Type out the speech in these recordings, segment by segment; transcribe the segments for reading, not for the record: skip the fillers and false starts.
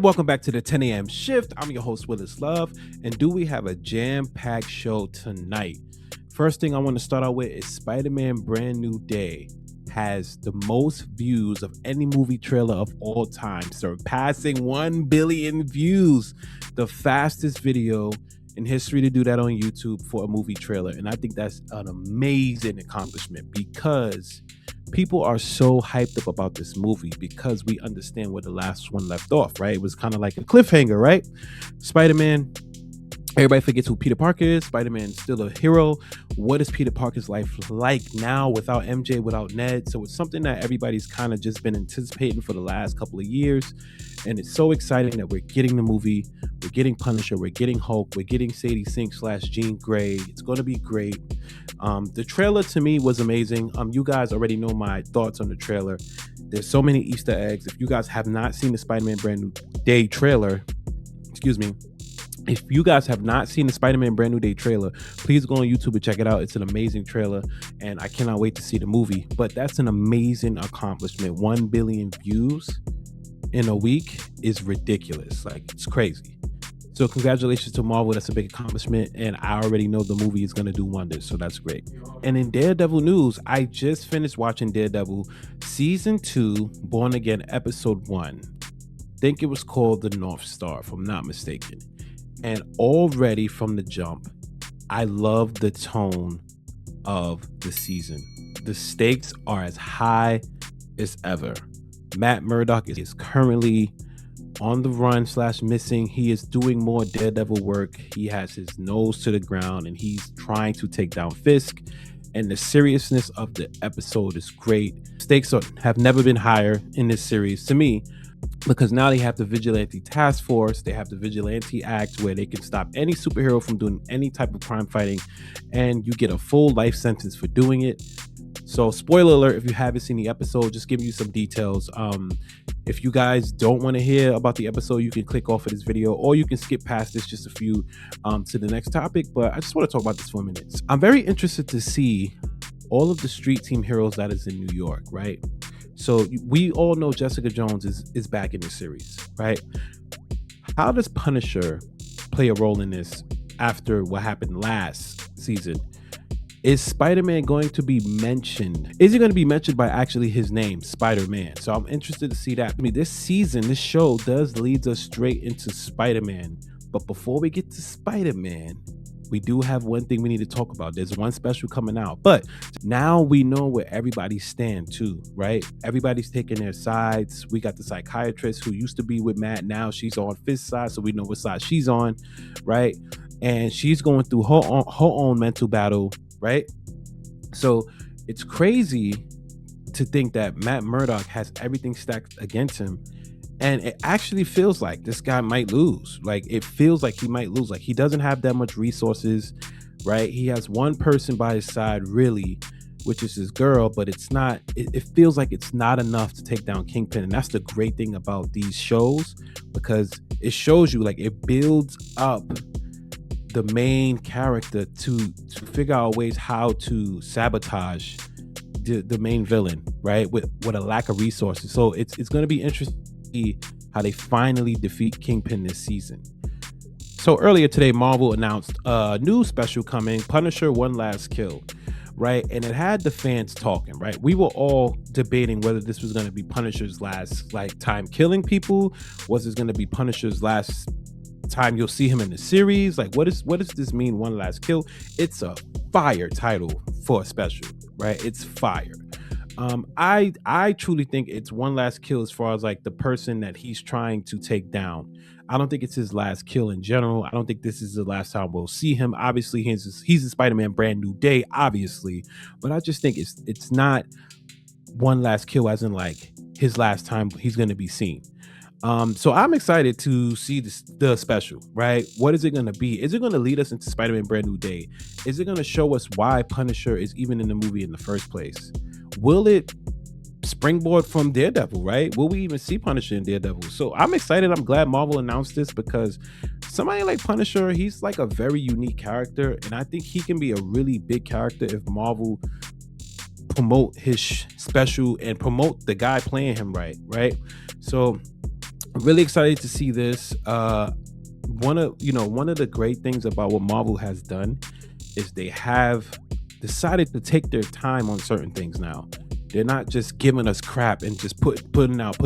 And welcome back to the 10 a.m. shift. I'm your host, Willis Love. And do we have a jam-packed show tonight? First thing I want to start out with is Spider-Man Brand New Day has the most views of any movie trailer of all time, surpassing 1 billion views. The fastest video in history to do that on YouTube for a movie trailer. And I think that's an amazing accomplishment because people are so hyped up about this movie because we understand where the last one left off, right? It was kind of like a cliffhanger, right? Spider-Man, everybody forgets who Peter Parker is. Spider-Man's still a hero. What is Peter Parker's life like now without MJ, without Ned? So it's something that everybody's kind of just been anticipating for the last couple of years. And it's so exciting that we're getting the movie. We're getting Punisher. We're getting Hulk. We're getting Sadie Sink / Jean Grey. It's going to be great. The trailer to me was amazing. You guys already know my thoughts on the trailer. There's so many Easter eggs. If you guys have not seen the Spider-Man Brand New Day trailer, if you guys have not seen the Spider-Man Brand New Day trailer, please go on YouTube and check it out. It's an amazing trailer, and I cannot wait to see the movie. But that's an amazing accomplishment. 1 billion views in a week is ridiculous. Like, it's crazy. So congratulations to Marvel. That's a big accomplishment, and I already know the movie is going to do wonders, so that's great. And in Daredevil news, I just finished watching Daredevil Season 2, Born Again, Episode 1. I think it was called The North Star, if I'm not mistaken. And already from the jump, I love the tone of the season. The stakes are as high as ever. Matt Murdock is currently on the run / missing. He is doing more Daredevil work. He has his nose to the ground and he's trying to take down Fisk. And the seriousness of the episode is great. Stakes have never been higher in this series to me, because now they have the Vigilante Task Force. They have the Vigilante Act where they can stop any superhero from doing any type of crime fighting, and you get a full life sentence for doing it. So spoiler alert, if you haven't seen the episode, just giving you some details. If you guys don't want to hear about the episode, you can click off of this video, or you can skip past this just a few to the next topic. But I just want to talk about this for a minute. I'm very interested to see all of the street team heroes that is in New York, right? So we all know Jessica Jones is back in the series, right? How does Punisher play a role in this after what happened last season? Is Spider-Man going to be mentioned? Is he going to be mentioned by actually his name, Spider-Man? So I'm interested to see that. I mean, this season, this show does lead us straight into Spider-Man. But before we get to Spider-Man, we do have one thing we need to talk about. There's one special coming out, but now we know where everybody stand too, right? Everybody's taking their sides. We got the psychiatrist who used to be with Matt. Now she's on Fisk's side, so we know what side she's on, right? And she's going through her own mental battle, right? So it's crazy to think that Matt Murdock has everything stacked against him. And it actually feels like this guy might lose. Like, it feels like he might lose. Like, he doesn't have that much resources, right? He has one person by his side, really, which is his girl, but it's not, it feels like it's not enough to take down Kingpin. And that's the great thing about these shows, because it shows you, like, it builds up the main character to figure out ways how to sabotage the main villain, right? With a lack of resources. So it's going to be interesting how they finally defeat Kingpin this season. So earlier today, Marvel announced a new special coming, Punisher One Last Kill, right? And it had the fans talking, right? We were all debating whether this was going to be Punisher's last time killing people. Was this going to be Punisher's last time you'll see him in the series? Like, what does this mean, One Last Kill? It's a fire title for a special, right? It's fire. I truly think it's one last kill as far as like the person that he's trying to take down. I don't think it's his last kill in general. I don't think this is the last time we'll see him. Obviously, he's in Spider-Man Brand New Day, obviously, but I just think it's not one last kill as in like his last time he's going to be seen. So I'm excited to see the special, right? What is it going to be? Is it going to lead us into Spider-Man Brand New Day? Is it going to show us why Punisher is even in the movie in the first place? Will it springboard from Daredevil, right? Will we even see Punisher in Daredevil? So I'm excited. I'm glad Marvel announced this, because somebody like Punisher, he's like a very unique character, and I think he can be a really big character if Marvel promote his special and promote the guy playing him right? So I'm really excited to see this. One of the great things about what Marvel has done is they have decided to take their time on certain things now. They're not just giving us crap and just putting out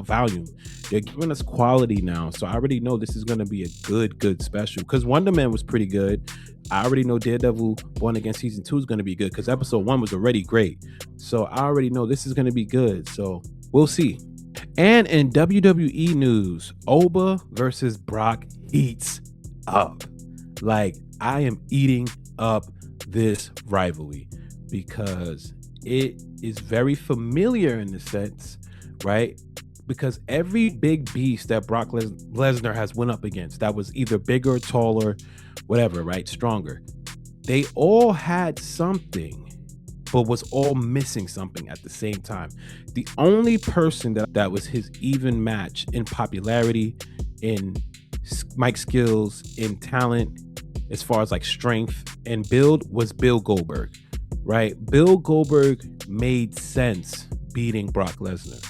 volume. They're giving us quality now. So I already know this is going to be a good special, because Wonder Man was pretty good. I already know Daredevil Born Again season 2 is going to be good because episode 1 was already great. So I already know this is going to be good. So we'll see. And in WWE news, Oba versus Brock heats up. Like, I am eating up this rivalry because it is very familiar in the sense, right? Because every big beast that Brock Lesnar has went up against that was either bigger, taller, whatever, right? Stronger. They all had something, but was all missing something at the same time. The only person that was his even match in popularity, in mic skills, in talent, as far as like strength and build, was Bill Goldberg, right? Bill Goldberg made sense beating Brock Lesnar,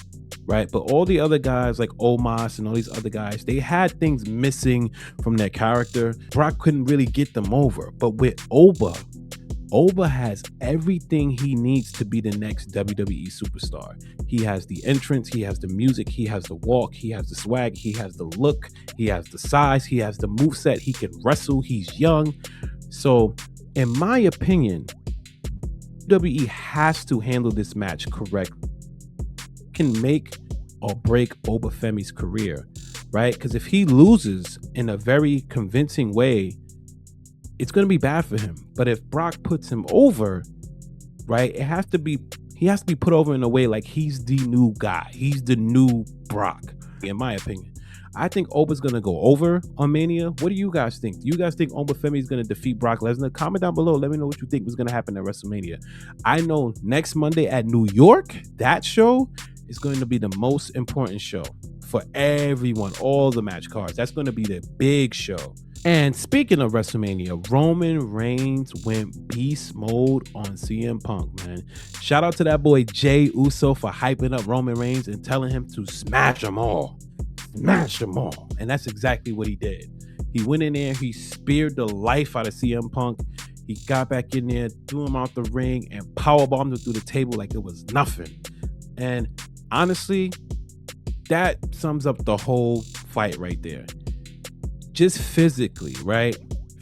right? But all the other guys like Omos and all these other guys, they had things missing from their character. Brock couldn't really get them over. But with Oba has everything he needs to be the next WWE superstar. He has the entrance, he has the music, he has the walk, he has the swag, he has the look, he has the size, he has the moveset, he can wrestle, he's young. So, in my opinion, WWE has to handle this match correctly. Can make or break Oba Femi's career, right? Because if he loses in a very convincing way, it's going to be bad for him. But if Brock puts him over, right, he has to be put over in a way like he's the new guy. He's the new Brock, in my opinion. I think Oba's going to go over on Mania. What do you guys think? Do you guys think Oba Femi is going to defeat Brock Lesnar? Comment down below. Let me know what you think was going to happen at WrestleMania. I know next Monday at New York, that show is going to be the most important show for everyone, all the match cards. That's going to be the big show. And speaking of WrestleMania, Roman Reigns went beast mode on CM Punk, man. Shout out to that boy Jey Uso for hyping up Roman Reigns and telling him to smash them all. Smash them all. And that's exactly what he did. He went in there, he speared the life out of CM Punk. He got back in there, threw him out the ring, and powerbombed him through the table like it was nothing. And honestly, that sums up the whole fight right there. Just physically, right?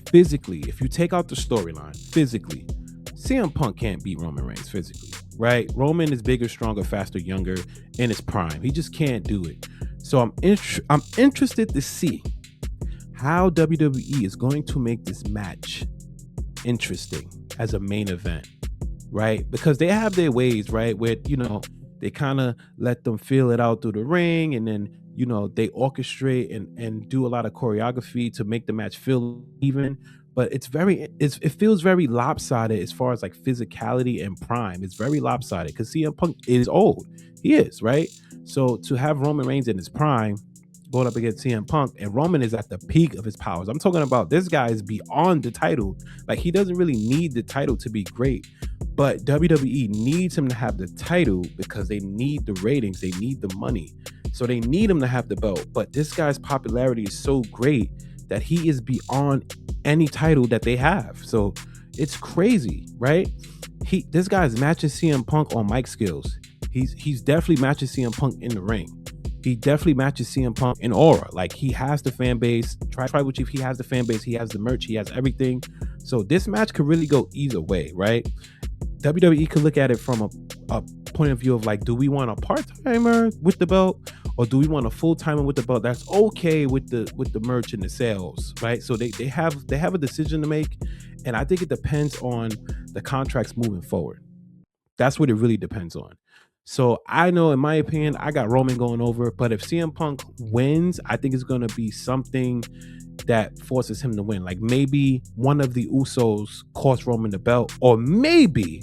Physically, if you take out the storyline, physically, CM Punk can't beat Roman Reigns physically, right? Roman is bigger, stronger, faster, younger, in his prime. He just can't do it. So I'm interested to see how WWE is going to make this match interesting as a main event, right? Because they have their ways, right? Where, they kind of let them feel it out through the ring, and then they orchestrate and do a lot of choreography to make the match feel even. But it feels very lopsided as far as like physicality and prime. It's very lopsided because CM Punk is old. He is, right? So to have Roman Reigns in his prime going up against CM Punk, and Roman is at the peak of his powers. I'm talking about this guy is beyond the title. Like, he doesn't really need the title to be great. But WWE needs him to have the title because they need the ratings. They need the money. So they need him to have the belt. But this guy's popularity is so great that he is beyond any title that they have. So it's crazy, right? This guy's matching CM Punk on mic skills. He's definitely matching CM Punk in the ring. He definitely matches CM Punk in aura. Like, he has the fan base. Tribal Chief, he has the fan base. He has the merch. He has everything. So this match could really go either way, right? WWE could look at it from a point of view of like, do we want a part-timer with the belt, or do we want a full-timer with the belt that's okay with the merch and the sales, right? So they have a decision to make, and I think it depends on the contracts moving forward. That's what it really depends on. So I know, in my opinion, I got Roman going over, but if CM Punk wins, I think it's going to be something that forces him to win. Like, maybe one of the Usos costs Roman the belt, or maybe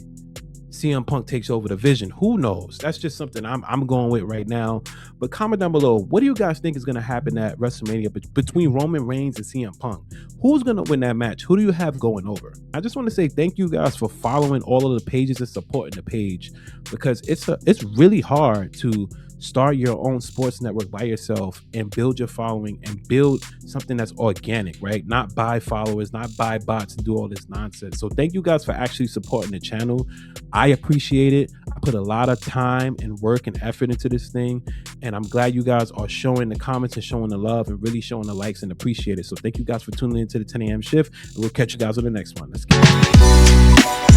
CM Punk takes over the Vision. Who knows? That's just something I'm going with right now. But comment down below, what do you guys think is going to happen at WrestleMania between Roman Reigns and CM Punk? Who's going to win that match? Who do you have going over? I just want to say thank you guys for following all of the pages and supporting the page, because it's really hard to start your own sports network by yourself and build your following and build something that's organic, right? Not buy followers, not buy bots and do all this nonsense. So thank you guys for actually supporting the channel. I appreciate it. I put a lot of time and work and effort into this thing, and I'm glad you guys are showing the comments and showing the love and really showing the likes, and appreciate it. So thank you guys for tuning into the 10 a.m. shift, and we'll catch you guys on the next one. Let's get it.